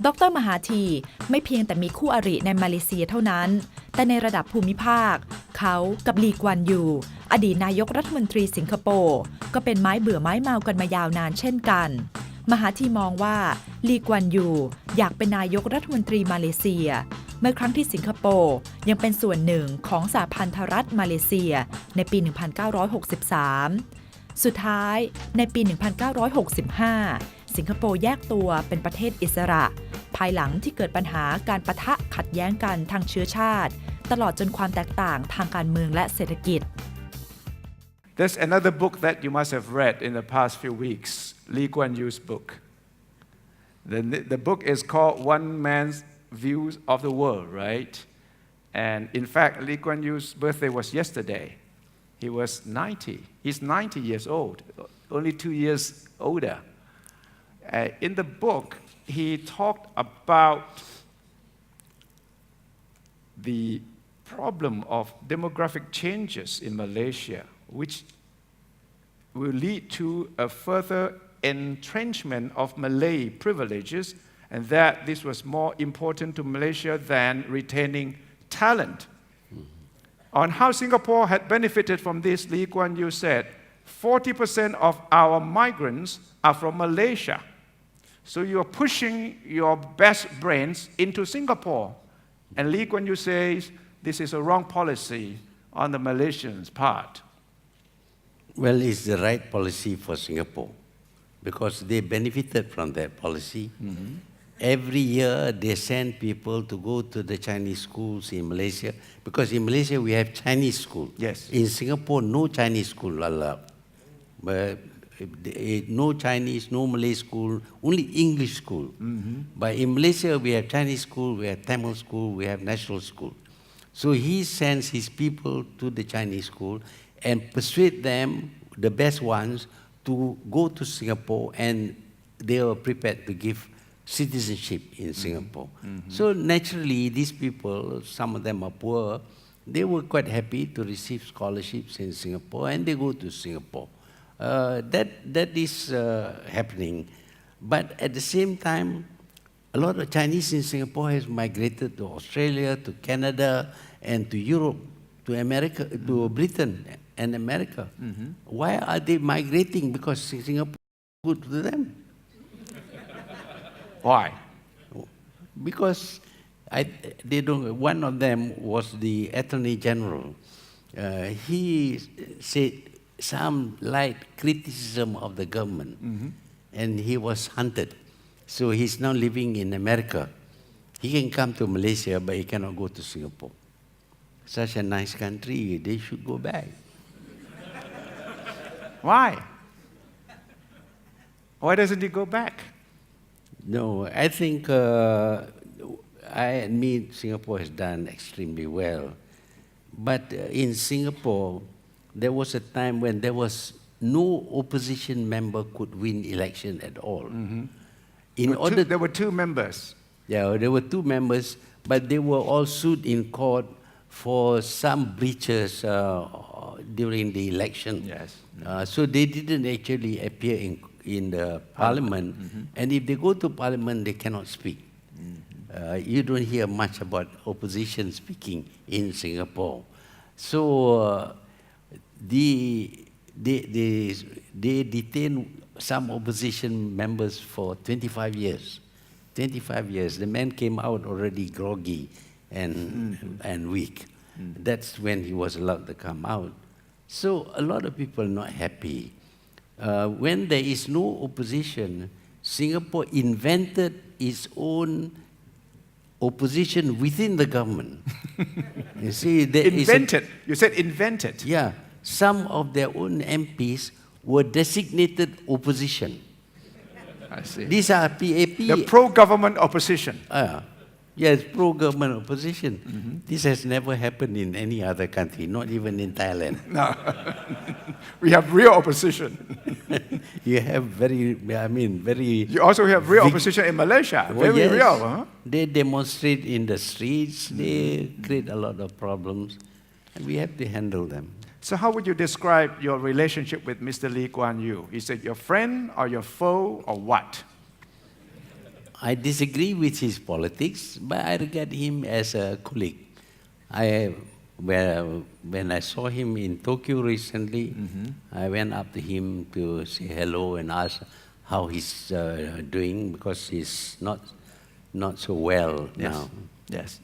ดร.มหาธีไม่เพียงแต่มีคู่อริในมาเลเซียเท่านั้นแต่ในระดับภูมิภาคเขากับลีกวนยูอดีตนายกรัฐมนตรีสิงคโปร์ก็เป็นไม้เบื่อไม้เมากันมายาวนานเช่นกันมหาธีมองว่าลีกวนยูอยากเป็นนายกรัฐมนตรีมาเลเซียเมื่อครั้งที่สิงคโปร์ยังเป็นส่วนหนึ่งของสหพันธรัฐมาเลเซียในปี 1963 สุดท้ายในปี 1965 สิงคโปร์แยกตัวเป็นประเทศอิสระภายหลังที่เกิดปัญหาการปะทะขัดแย้งกันทางเชื้อชาติตลอดจนความแตกต่างทางการเมืองและเศรษฐกิจ There's another book that you must have read in the past few weeks, Lee Kuan Yew's book. The book is called One Man's Views of the World, right? And in fact, Lee Kuan Yew's birthday was yesterday. He was 90. He's 90 years old, only 2 years older. In the book, he talked about the problem of demographic changes in Malaysia, which will lead to a further entrenchment of Malay privileges, and that this was more important to Malaysia than retaining talent. On how Singapore had benefited from this, Lee Kuan Yew said, 40% of our migrants are from Malaysia. So you're pushing your best brains into Singapore. And Lee Kuan Yew says this is a wrong policy on the Malaysians' part. Well, it's the right policy for Singapore because they benefited from that policy. Mm-hmm. Every year they send people to go to the Chinese schools in Malaysia because in Malaysia we have Chinese school. Yes. In Singapore, no Chinese school allowed. But no Chinese, no Malay school, only English school. Mm-hmm. But in Malaysia we have Chinese school, we have Tamil school, we have national school. So he sends his people to the Chinese school and persuade them, the best ones, to go to Singapore, and they are prepared to give citizenship in Singapore. Mm-hmm. So naturally, these people, some of them are poor, they were quite happy to receive scholarships in Singapore, and they go to Singapore. That is happening. But at the same time, a lot of Chinese in Singapore has migrated to Australia, to Canada, and to Europe, to America, to Britain and America. Mm-hmm. Why are they migrating? Because Singapore is good to them. Why? Because they don't. One of them was the Attorney General. He said some light criticism of the government, mm-hmm. and he was hunted. So he's now living in America. He can come to Malaysia, but he cannot go to Singapore. Such a nice country, they should go back. Why? Why doesn't he go back? No, I think I admit Singapore has done extremely well. But in Singapore, there was a time when there was no opposition member could win election at all. Mm-hmm. There were two members. Yeah, there were two members, but they were all sued in court for some breaches during the election. Yes. So they didn't actually appear in the parliament, mm-hmm. and if they go to parliament, they cannot speak. Mm-hmm. You don't hear much about opposition speaking in Singapore. So they detained some opposition members for 25 years. 25 years. The man came out already groggy and weak. Mm-hmm. That's when he was allowed to come out. So a lot of people are not happy. When there is no opposition, Singapore invented its own opposition within the government. You see, invented. You said invented. Yeah. Some of their own MPs were designated opposition. I see. These are PAP. The pro-government opposition. Yes, pro-government opposition. Mm-hmm. This has never happened in any other country, not even in Thailand. No. We have real opposition. You have very... You also have real opposition in Malaysia. Well, very yes. real. Huh? They demonstrate in the streets. They create a lot of problems. And we have to handle them. So how would you describe your relationship with Mr. Lee Kuan Yew? Is it your friend or your foe or what? I disagree with his politics, but I regard him as a colleague. When I saw him in Tokyo recently, I went up to him to say hello and ask how he's doing because he's not so well now. Yes.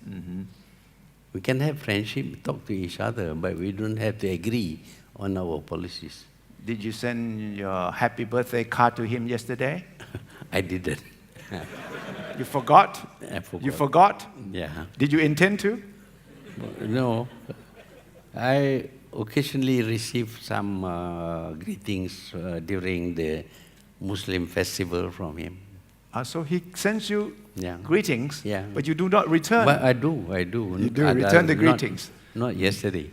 We can have friendship, talk to each other, but we don't have to agree on our policies. Did you send your happy birthday card to him yesterday? I didn't. You forgot? I forgot. You forgot? Yeah. Did you intend to? No. I occasionally receive some greetings during the Muslim festival from him. So he sends you greetings, Yeah. but you do not return. But I do. You do return the greetings. Not yesterday.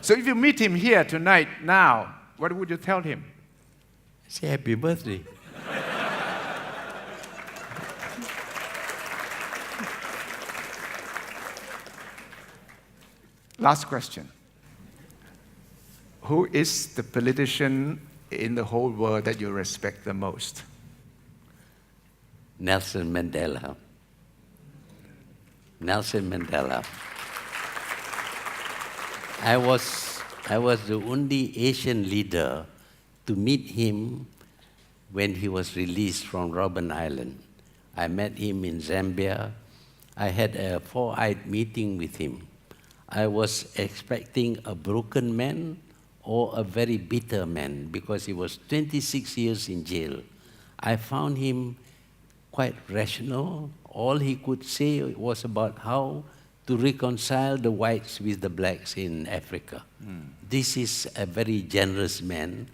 So if you meet him here tonight, now, what would you tell him? Say happy birthday. Last question. Who is the politician in the whole world that you respect the most? Nelson Mandela. Nelson Mandela. I was the only Asian leader to meet him when he was released from Robben Island. I met him in Zambia. I had a 4-eyed meeting with him. I was expecting a broken man or a very bitter man because he was 26 years in jail. I found him quite rational. All he could say was about how to reconcile the whites with the blacks in Africa. This is a very generous man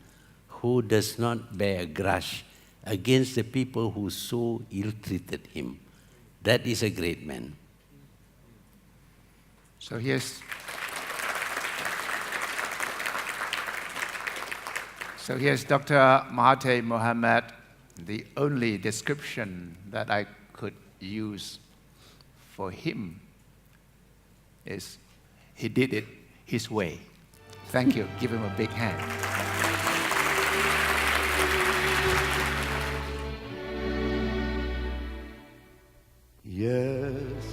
who does not bear a grudge against the people who so ill-treated him. That is a great man. So here's Dr. Mahathir Mohamad. The only description that I could use for him is he did it his way. Thank you. Give him a big hand. Yes,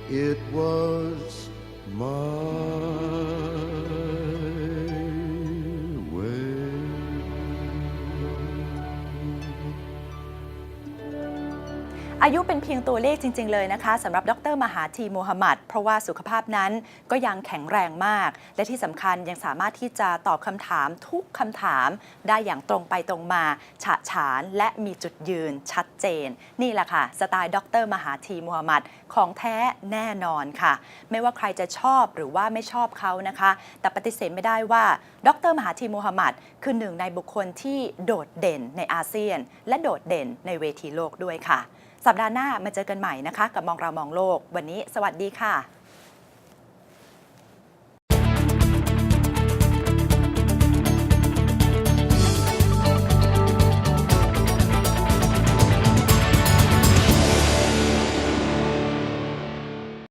it was my way. อายุเป็นเพียงตัวเลขจริงๆเลยนะคะสำหรับดร.มหาธีโมฮัมหมัดเพราะว่าสุขภาพนั้นก็ยังแข็งแรงมากและที่สำคัญยังสามารถที่จะตอบคำถามทุกคำถามได้อย่างตรงไปตรงมาฉะฉานและมีจุดยืนชัดเจนนี่แหละค่ะสไตล์ดร.มหาธีโมฮัมหมัดของแท้แน่นอนค่ะไม่ว่าใครจะชอบหรือว่าไม่ชอบเขานะคะแต่ปฏิเสธไม่ได้ว่าดร.มหาธีโมฮัมหมัดคือหนึ่งในบุคคลที่โดดเด่นในอาเซียนและโดดเด่นในเวทีโลกด้วยค่ะสัปดาห์หน้ามาเจอกันใหม่นะคะกับมองเรามองโลกวันนี้สวัสดีค่ะ